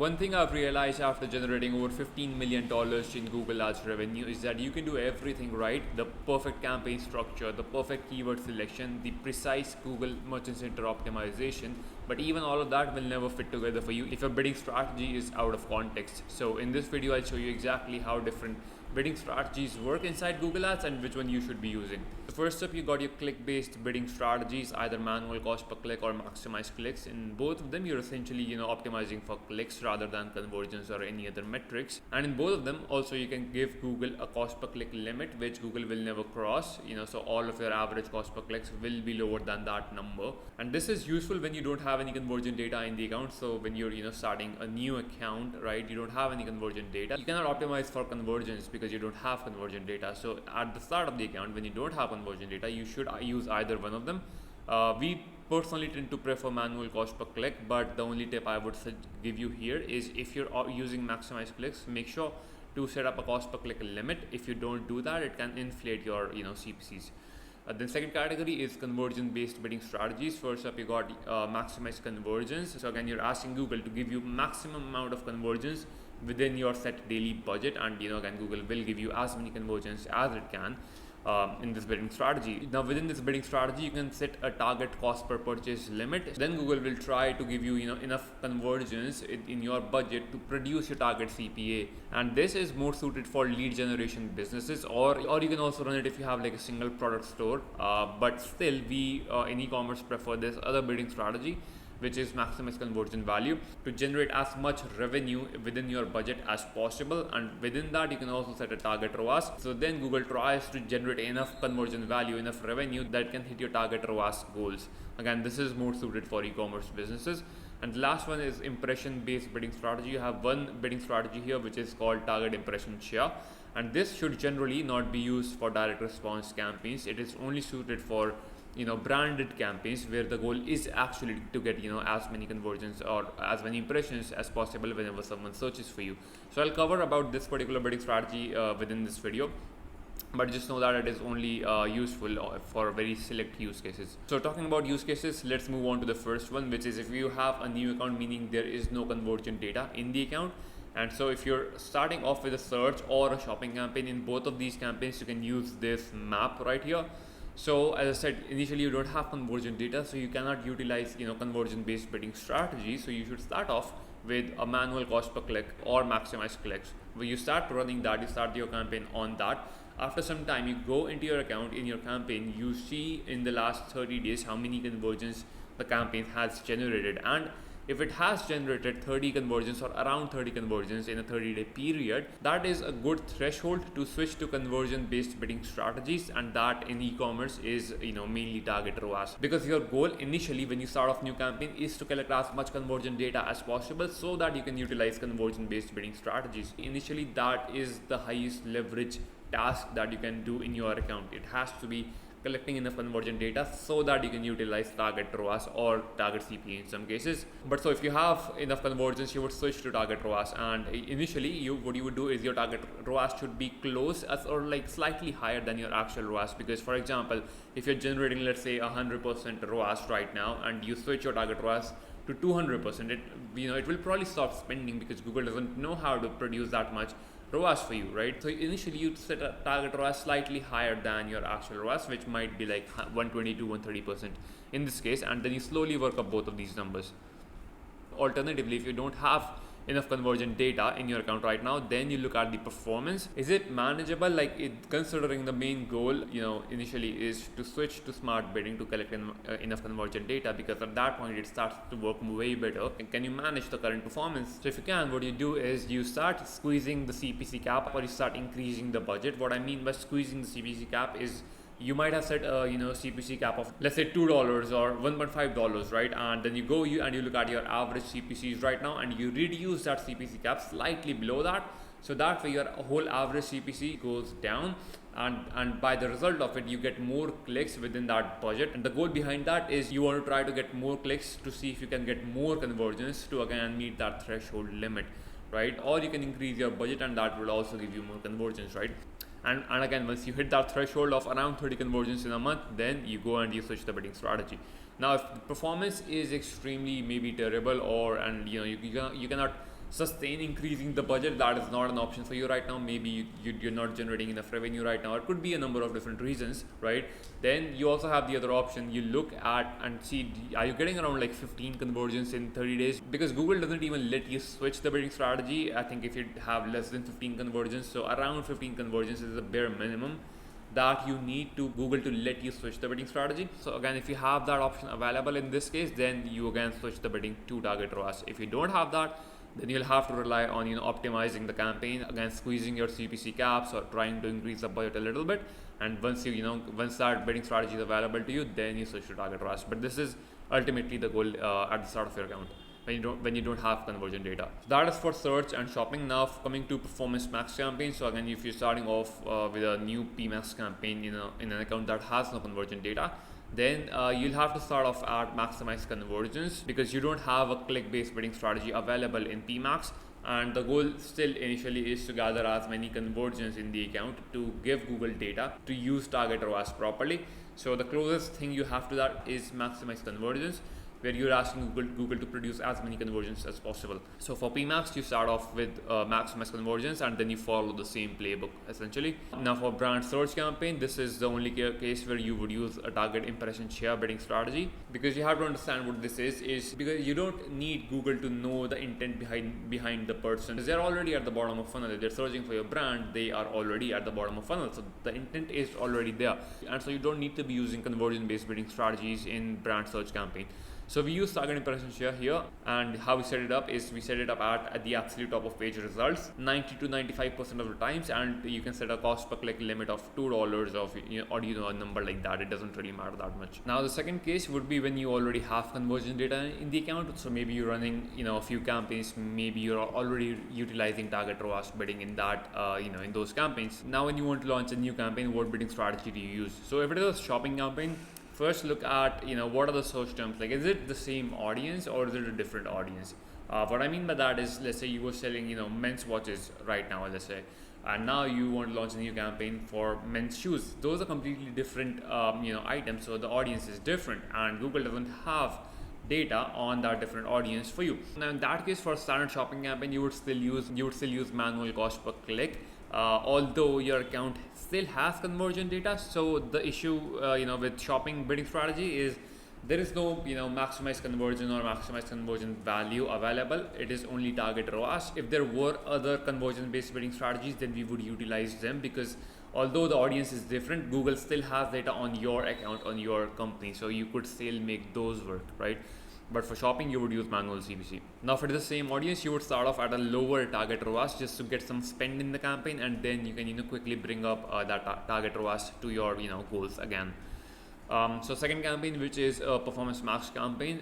One thing I've realized after generating over $15 million in Google Ads revenue is that you can do everything right. The perfect campaign structure, the perfect keyword selection, the precise Google Merchant Center optimization, but even all of that will never fit together for you if your bidding strategy is out of context. So in this video, I'll show you exactly how different bidding strategies work inside Google Ads and which one you should be using. So first up, you got your click-based bidding strategies, either manual cost per click or maximize clicks. In both of them, you're essentially optimizing for clicks rather than conversions or any other metrics. And in both of them, also you can give Google a cost per click limit, which Google will never cross. So all of your average cost per clicks will be lower than that number. And this is useful when you don't have any conversion data in the account. So when you're starting a new account, right, you don't have any conversion data, you cannot optimize for conversions because you don't have conversion data. So at the start of the account, when you don't have conversion data, you should use either one of them. We personally tend to prefer manual cost per click, but the only tip I would give you here is if you're using maximize clicks, make sure to set up a cost per click limit. If you don't do that, it can inflate your CPCs. Then second category is conversion based bidding strategies. First up, you got maximize conversions. So again, you're asking Google to give you maximum amount of conversions within your set daily budget, and again, Google will give you as many conversions as it can in this bidding strategy. Now within this bidding strategy, you can set a target cost per purchase limit. Then Google will try to give you enough conversions in your budget to produce your target CPA, and this is more suited for lead generation businesses, or you can also run it if you have like a single product store, but still we in e-commerce prefer this other bidding strategy, which is maximize conversion value, to generate as much revenue within your budget as possible. And within that, you can also set a target ROAS. So then Google tries to generate enough conversion value, enough revenue that can hit your target ROAS goals. Again, this is more suited for e-commerce businesses. And the last one is impression based bidding strategy. You have one bidding strategy here, which is called target impression share. And this should generally not be used for direct response campaigns. It is only suited for branded campaigns where the goal is actually to get as many conversions or as many impressions as possible whenever someone searches for you. So I'll cover about this particular bidding strategy within this video, but just know that it is only useful for very select use cases. So talking about use cases, let's move on to the first one, which is if you have a new account, meaning there is no conversion data in the account. And so if you're starting off with a search or a shopping campaign, in both of these campaigns you can use this map right here. So as I said, initially you don't have conversion data, so you cannot utilize conversion based bidding strategy. So you should start off with a manual cost per click or maximize clicks. When you start running that, you start your campaign on that. After some time, you go into your account, in your campaign, you see in the last 30 days how many conversions the campaign has generated. And if it has generated 30 conversions or around 30 conversions in a 30-day period, that is a good threshold to switch to conversion based bidding strategies. And that in e-commerce is mainly target ROAS, because your goal initially when you start off new campaign is to collect as much conversion data as possible so that you can utilize conversion based bidding strategies. Initially, that is the highest leverage task that you can do in your account. It has to be collecting enough conversion data so that you can utilize target ROAS or target CPA in some cases. But so if you have enough conversions, you would switch to target ROAS, and initially what you would do is your target ROAS should be close as or like slightly higher than your actual ROAS. Because for example, if you're generating let's say 100% ROAS right now and you switch your target ROAS to 200%, it will probably stop spending because Google doesn't know how to produce that much ROAS for you, right? So initially you set a target ROAS slightly higher than your actual ROAS, which might be like 120 to 130% in this case, and then you slowly work up both of these numbers. Alternatively, if you don't have enough conversion data in your account right now, then you look at the performance. Is it manageable? Considering the main goal initially is to switch to smart bidding to collect enough conversion data, because at that point it starts to work way better. And can you manage the current performance? So if you can, what you do is you start squeezing the CPC cap, or you start increasing the budget. What I mean by squeezing the CPC cap is you might have set a CPC cap of let's say $2 or $1.5, right? And then you go and you look at your average CPCs right now, and you reduce that CPC cap slightly below that, so that way your whole average CPC goes down, and by the result of it you get more clicks within that budget. And the goal behind that is you want to try to get more clicks to see if you can get more conversions to again meet that threshold limit, right? Or you can increase your budget and that will also give you more conversions, right? And again, once you hit that threshold of around 30 conversions in a month, then you go and you switch the bidding strategy. Now, if the performance is extremely maybe terrible, or you cannot sustain increasing the budget, that is not an option for you right now. Maybe you're not generating enough revenue right now. It could be a number of different reasons, right? Then you also have the other option. You look at and see, are you getting around like 15 conversions in 30 days? Because Google doesn't even let you switch the bidding strategy. I think if you have less than 15 conversions, so around 15 conversions is the bare minimum that you need to Google to let you switch the bidding strategy. So again, if you have that option available in this case, then you again switch the bidding to target ROAS. If you don't have that, then you'll have to rely on optimizing the campaign, again squeezing your CPC caps or trying to increase the budget a little bit. And once once that bidding strategy is available to you, then you switch to target ROAS. But this is ultimately the goal at the start of your account, when you don't have conversion data. So that is for search and shopping. Now coming to performance max campaign. So again, if you're starting off with a new PMax campaign in an account that has no conversion data, then you'll have to start off at maximize conversions, because you don't have a click-based bidding strategy available in PMax. And the goal still initially is to gather as many conversions in the account to give Google data to use target ROAS properly. So the closest thing you have to that is maximize conversions, where you're asking Google to produce as many conversions as possible. So for PMax, you start off with maximize conversions, and then you follow the same playbook essentially. Now for brand search campaign, this is the only case where you would use a target impression share bidding strategy, because you have to understand what this is because you don't need Google to know the intent behind the person, because they're already at the bottom of funnel. If they're searching for your brand, they are already at the bottom of funnel, so the intent is already there, and so you don't need to be using conversion based bidding strategies in brand search campaign. So we use target impression share here, and how we set it up is we set it up at the absolute top of page results 90 to 95% of the times, and you can set a cost per click limit of $2 of or a number like that. It doesn't really matter that much. Now the second case would be when you already have conversion data in the account. So maybe you're running a few campaigns, maybe you're already utilizing target ROAS bidding in that in those campaigns. Now when you want to launch a new campaign, what bidding strategy do you use? So if it is a shopping campaign, first look at what are the search terms. Like, is it the same audience or is it a different audience? What I mean by that is, let's say you were selling men's watches right now, let's say, and now you want to launch a new campaign for men's shoes. Those are completely different items, so the audience is different, and Google doesn't have data on that different audience for you. Now in that case, for a standard shopping campaign, you would still use manual cost per click, although your account still has conversion data. So the issue with shopping bidding strategy is there is no maximize conversion or maximize conversion value available. It is only target ROAS. If there were other conversion based bidding strategies, then we would utilize them, because although the audience is different, Google still has data on your account, on your company, so you could still make those work, right? But for shopping, you would use manual CPC. Now for the same audience, you would start off at a lower target ROAS just to get some spend in the campaign, and then you can quickly bring up that target ROAS to your goals again. So second campaign, which is a performance max campaign,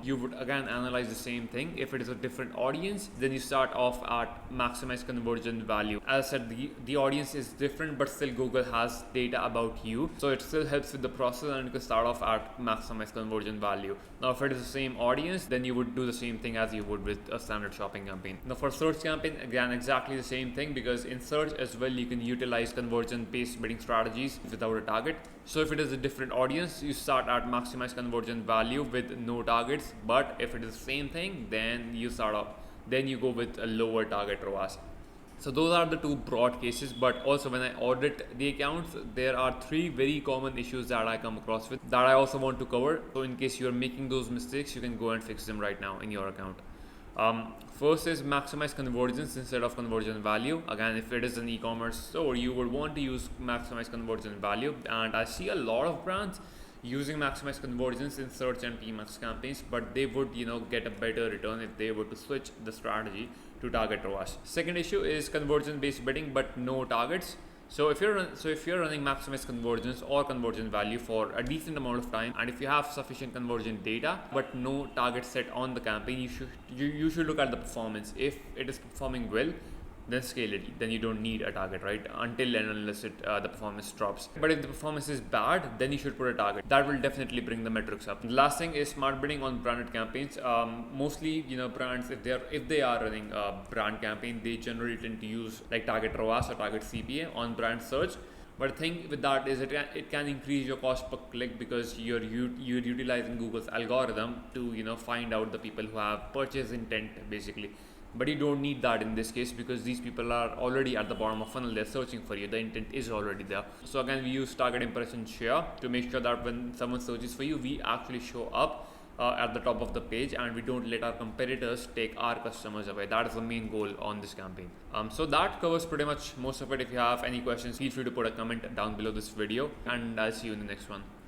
you would again analyze the same thing. If it is a different audience, then you start off at maximize conversion value. As I said, the audience is different, but still Google has data about you, so it still helps with the process, and you can start off at maximize conversion value. Now if it is the same audience, then you would do the same thing as you would with a standard shopping campaign. Now for search campaign, again exactly the same thing, because in search as well you can utilize conversion based bidding strategies without a target. So if it is a different audience, you start at maximize conversion value with no targets. But if it is the same thing, then you go with a lower target ROAS. So those are the two broad cases. But also when I audit the accounts, there are three very common issues that I come across with that I also want to cover. So in case you're making those mistakes, you can go and fix them right now in your account. First is maximize conversions instead of conversion value. Again, if it is an e-commerce store, you would want to use maximize conversion value, and I see a lot of brands using maximize conversions in search and PMax campaigns, but they would get a better return if they were to switch the strategy to target ROAS. Second issue is conversion based bidding but no targets. So if you're running maximize conversions or conversion value for a decent amount of time, and if you have sufficient conversion data but no target set on the campaign, you should look at the performance. If it is performing well, then scale it. Then you don't need a target, right? Until and unless the performance drops. But if the performance is bad, then you should put a target. That will definitely bring the metrics up. The last thing is smart bidding on branded campaigns. Mostly, brands, if they are running a brand campaign, they generally tend to use like target ROAS or target CPA on brand search. But the thing with that is it can increase your cost per click, because you're utilizing Google's algorithm to find out the people who have purchase intent basically. But you don't need that in this case because these people are already at the bottom of funnel, they're searching for you, the intent is already there. So again, we use target impression share to make sure that when someone searches for you, we actually show up at the top of the page and we don't let our competitors take our customers away. That is the main goal on this campaign. So that covers pretty much most of it. If you have any questions, feel free to put a comment down below this video, and I'll see you in the next one.